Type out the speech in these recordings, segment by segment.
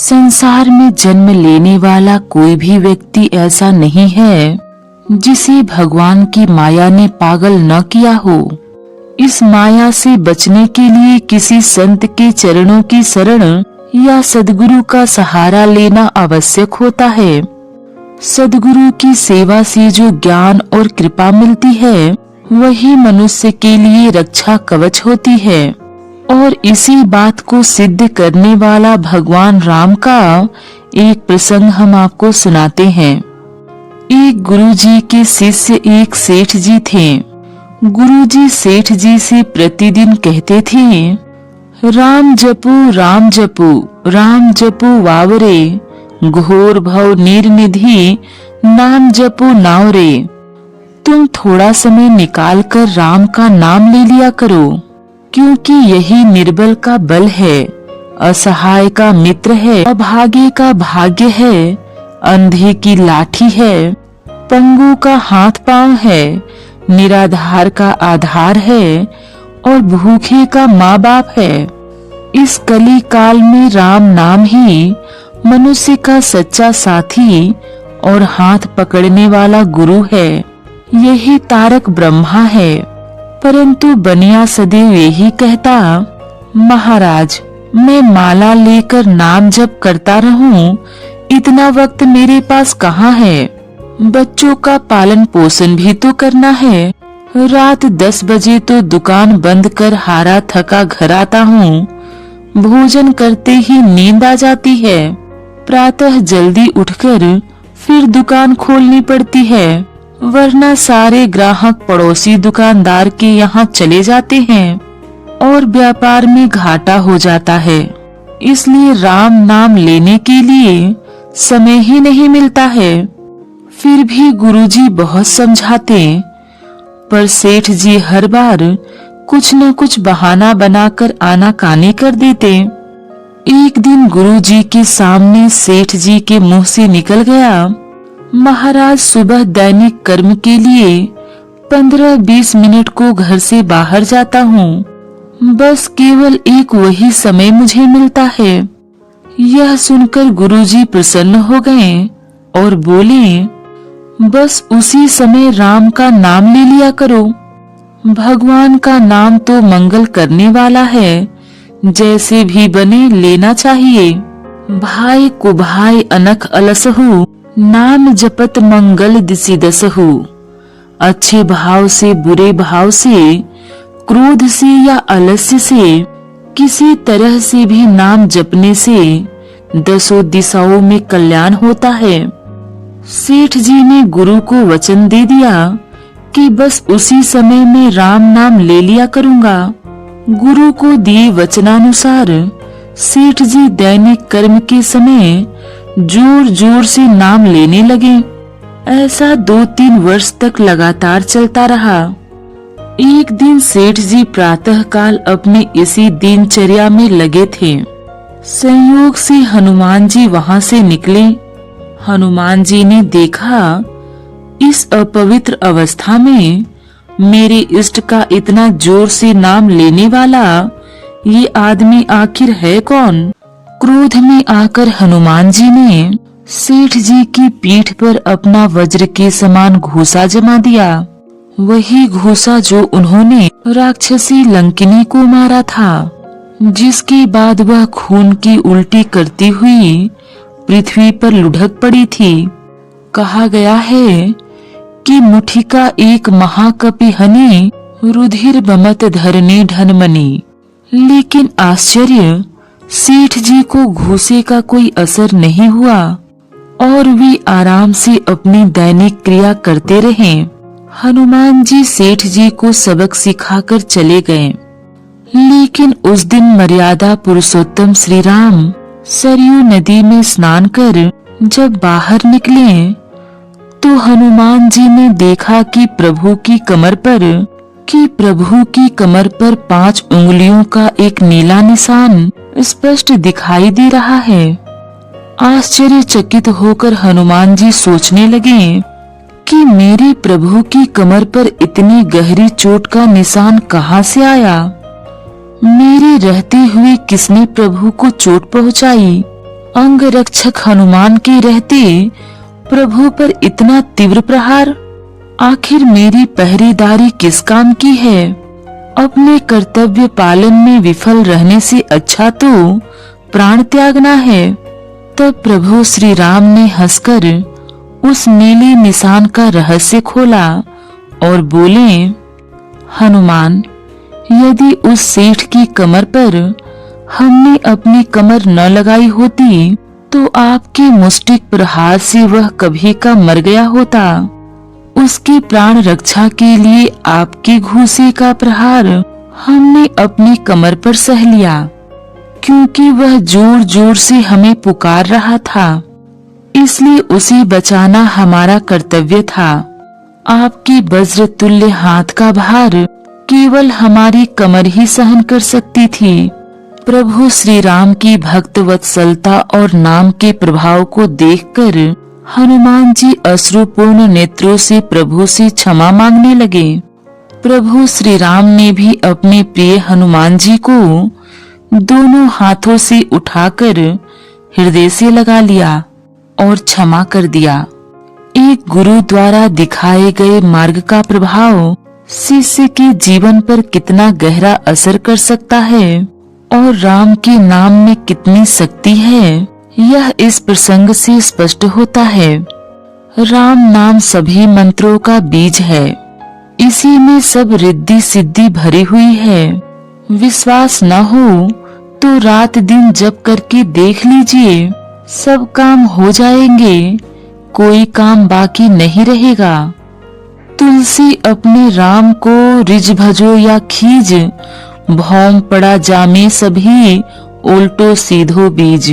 संसार में जन्म लेने वाला कोई भी व्यक्ति ऐसा नहीं है जिसे भगवान की माया ने पागल न किया हो। इस माया से बचने के लिए किसी संत के चरणों की शरण या सद्गुरु का सहारा लेना आवश्यक होता है। सद्गुरु की सेवा से जो ज्ञान और कृपा मिलती है वही मनुष्य के लिए रक्षा कवच होती है। और इसी बात को सिद्ध करने वाला भगवान राम का एक प्रसंग हम आपको सुनाते हैं। एक गुरुजी के शिष्य एक सेठ जी थे। गुरुजी सेठ जी से प्रतिदिन कहते थे, राम जपू राम जपू, राम जपू वावरे, घोर भव निर्निधि, नाम जपू नावरे। तुम थोड़ा समय निकाल कर राम का नाम ले लिया करो, क्योंकि यही निर्बल का बल है, असहाय का मित्र है, अभागे का भाग्य है, अंधे की लाठी है, पंगु का हाथ पांव है, निराधार का आधार है और भूखे का माँ बाप है। इस कली काल में राम नाम ही मनुष्य का सच्चा साथी और हाथ पकड़ने वाला गुरु है। यही तारक ब्रह्मा है। परंतु बनिया सदैव यही कहता, महाराज मैं माला लेकर नाम जप करता रहूं, इतना वक्त मेरे पास कहाँ है। बच्चों का पालन पोषण भी तो करना है। रात 10 बजे तो दुकान बंद कर हारा थका घर आता हूँ। भोजन करते ही नींद आ जाती है। प्रातः जल्दी उठकर फिर दुकान खोलनी पड़ती है, वरना सारे ग्राहक पड़ोसी दुकानदार के यहाँ चले जाते हैं और व्यापार में घाटा हो जाता है। इसलिए राम नाम लेने के लिए समय ही नहीं मिलता है। फिर भी गुरुजी बहुत समझाते, पर सेठ जी हर बार कुछ न कुछ बहाना बनाकर आनाकानी कर देते। एक दिन गुरुजी के सामने सेठ जी के मुंह से निकल गया, महाराज सुबह दैनिक कर्म के लिए 15-20 मिनट को घर से बाहर जाता हूँ। बस केवल एक वही समय मुझे मिलता है। यह सुनकर गुरुजी प्रसन्न हो गए और बोले, बस उसी समय राम का नाम ले लिया करो। भगवान का नाम तो मंगल करने वाला है, जैसे भी बने लेना चाहिए। भाई कुभाई अनख अलसहु, नाम जपत मंगल दिसि दसहु। अच्छे भाव से, बुरे भाव से, क्रोध से या आलस्य से, किसी तरह से भी नाम जपने से 10 दिशाओं में कल्याण होता है। सेठ जी ने गुरु को वचन दे दिया कि बस उसी समय में राम नाम ले लिया करूंगा। गुरु को दिए वचनानुसार सेठ जी दैनिक कर्म के समय जोर जोर से नाम लेने लगे। ऐसा 2-3 वर्ष तक लगातार चलता रहा। एक दिन सेठ जी प्रातःकाल अपने इसी दिनचर्या में लगे थे। संयोग से हनुमान जी वहां से निकले। हनुमान जी ने देखा, इस अपवित्र अवस्था में मेरे इष्ट का इतना जोर से नाम लेने वाला ये आदमी आखिर है कौन। क्रोध में आकर हनुमान जी ने सेठ जी की पीठ पर अपना वज्र के समान घूंसा जमा दिया। वही घूंसा जो उन्होंने राक्षसी लंकिनी को मारा था, जिसके बाद वह खून की उल्टी करती हुई पृथ्वी पर लुढ़क पड़ी थी। कहा गया है कि मुठिका एक महाकपि हनि, रुधिर बमत धरनी ढनमनी। लेकिन आश्चर्य, सेठ जी को घूंसे का कोई असर नहीं हुआ और वे आराम से अपनी दैनिक क्रिया करते रहे। हनुमान जी सेठ जी को सबक सिखाकर चले गए। लेकिन उस दिन मर्यादा पुरुषोत्तम श्री राम सरयू नदी में स्नान कर जब बाहर निकले तो हनुमान जी ने देखा कि प्रभु की कमर पर 5 उंगलियों का एक नीला निशान स्पष्ट दिखाई दे रहा है। आश्चर्यचकित होकर हनुमान जी सोचने लगे कि मेरे प्रभु की कमर पर इतनी गहरी चोट का निशान कहाँ से आया। मेरे रहते हुए किसने प्रभु को चोट पहुंचाई। अंग रक्षक हनुमान के रहते प्रभु पर इतना तीव्र प्रहार? आखिर मेरी पहरेदारी किस काम की है? अपने कर्तव्य पालन में विफल रहने से अच्छा तो प्राण त्यागना है। तब प्रभु श्री राम ने हंसकर उस नीले निशान का रहस्य खोला और बोले, हनुमान, यदि उस सेठ की कमर पर हमने अपनी कमर न लगाई होती तो आपके मुष्टिक प्रहार से वह कभी का मर गया होता। उसकी प्राण रक्षा के लिए आपके घूंसे का प्रहार हमने अपनी कमर पर सह लिया, क्योंकि वह जोर जोर से हमें पुकार रहा था, इसलिए उसे बचाना हमारा कर्तव्य था। आपकी वज्र तुल्य हाथ का भार केवल हमारी कमर ही सहन कर सकती थी। प्रभु श्री राम की भक्त वत्सलता और नाम के प्रभाव को देखकर हनुमान जी अश्रुपूर्ण नेत्रों से प्रभु से क्षमा मांगने लगे। प्रभु श्री राम ने भी अपने प्रिय हनुमान जी को दोनों हाथों से उठाकर हृदय से लगा लिया और क्षमा कर दिया। एक गुरु द्वारा दिखाए गए मार्ग का प्रभाव शिष्य के जीवन पर कितना गहरा असर कर सकता है और राम के नाम में कितनी शक्ति है, यह इस प्रसंग से स्पष्ट होता है। राम नाम सभी मंत्रों का बीज है, इसी में सब रिद्धि सिद्धि भरी हुई है। विश्वास न हो तो रात दिन जप करके देख लीजिए, सब काम हो जाएंगे, कोई काम बाकी नहीं रहेगा। तुलसी अपने राम को रिज भजो या खीज, भौम पड़ा जामे सभी उल्टो सीधो बीज।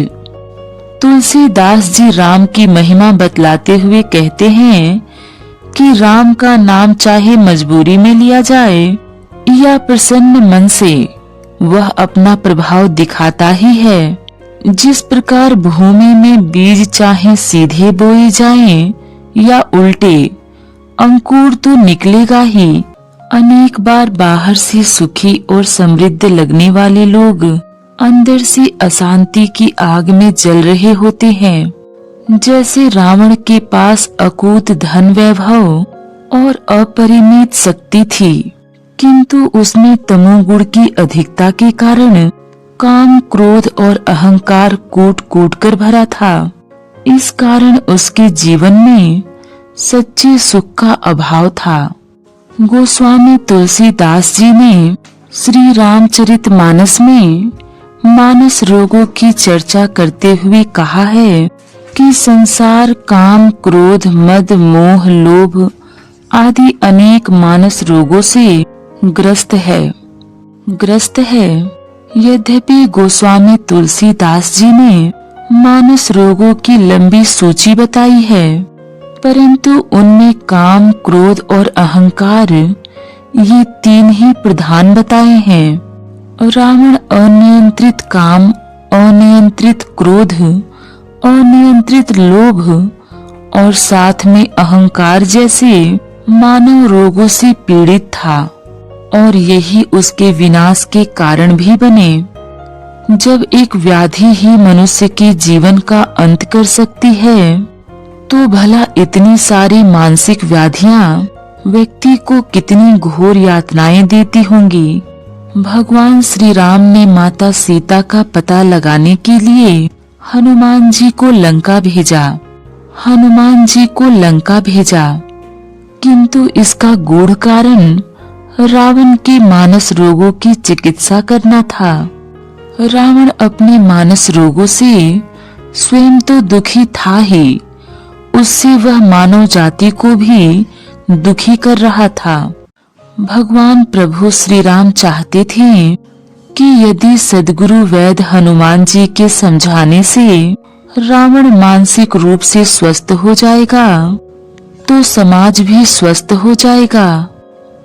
तुलसीदास जी राम की महिमा बतलाते हुए कहते हैं कि राम का नाम चाहे मजबूरी में लिया जाए या प्रसन्न मन से, वह अपना प्रभाव दिखाता ही है। जिस प्रकार भूमि में बीज चाहे सीधे बोए जाएं या उल्टे, अंकुर तो निकलेगा ही। अनेक बार बाहर से सुखी और समृद्ध लगने वाले लोग अंदर से अशांति की आग में जल रहे होते हैं। जैसे रावण के पास अकूत धन वैभव और अपरिमित शक्ति थी, किंतु उसमें तमोगुण की अधिकता के कारण काम, क्रोध और अहंकार कूट कूट कर भरा था। इस कारण उसके जीवन में सच्चे सुख का अभाव था। गोस्वामी तुलसीदास जी ने श्री रामचरितमानस में मानस रोगों की चर्चा करते हुए कहा है कि संसार काम, क्रोध, मद, मोह, लोभ आदि अनेक मानस रोगों से ग्रस्त है। यद्यपि गोस्वामी तुलसीदास जी ने मानस रोगों की लंबी सूची बताई है, परंतु उनमें काम, क्रोध और अहंकार ये तीन ही प्रधान बताए हैं। रावण अनियंत्रित काम, अनियंत्रित क्रोध, अनियंत्रित लोभ और साथ में अहंकार जैसे मानव रोगों से पीड़ित था और यही उसके विनाश के कारण भी बने। जब एक व्याधि ही मनुष्य के जीवन का अंत कर सकती है, तो भला इतनी सारी मानसिक व्याधियां व्यक्ति को कितनी घोर यातनाएं देती होंगी। भगवान श्री राम ने माता सीता का पता लगाने के लिए हनुमान जी को लंका भेजा, किंतु इसका गूढ़ कारण रावण के मानस रोगों की चिकित्सा करना था। रावण अपने मानस रोगों से स्वयं तो दुखी था ही, उससे वह मानव जाति को भी दुखी कर रहा था। भगवान प्रभु श्री राम चाहते थे कि यदि सद्गुरु वैद्य हनुमान जी के समझाने से रावण मानसिक रूप से स्वस्थ हो जाएगा, तो समाज भी स्वस्थ हो जाएगा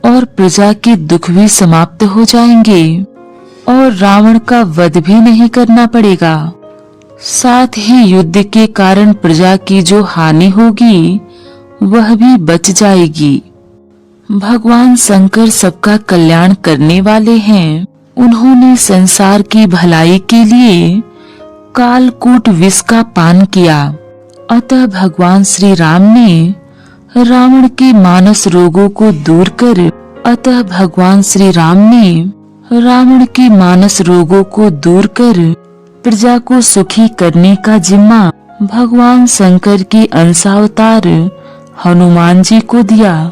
और प्रजा के दुख भी समाप्त हो जाएंगे और रावण का वध भी नहीं करना पड़ेगा। साथ ही युद्ध के कारण प्रजा की जो हानि होगी वह भी बच जाएगी। भगवान शंकर सबका कल्याण करने वाले हैं। उन्होंने संसार की भलाई के लिए कालकूट विष का पान किया। अतः भगवान श्री राम ने रावण के मानस रोगों को दूर कर अतः भगवान श्री राम ने रावण के मानस रोगों को दूर कर प्रजा को सुखी करने का जिम्मा भगवान शंकर के अंशावतार हनुमान जी को दिया।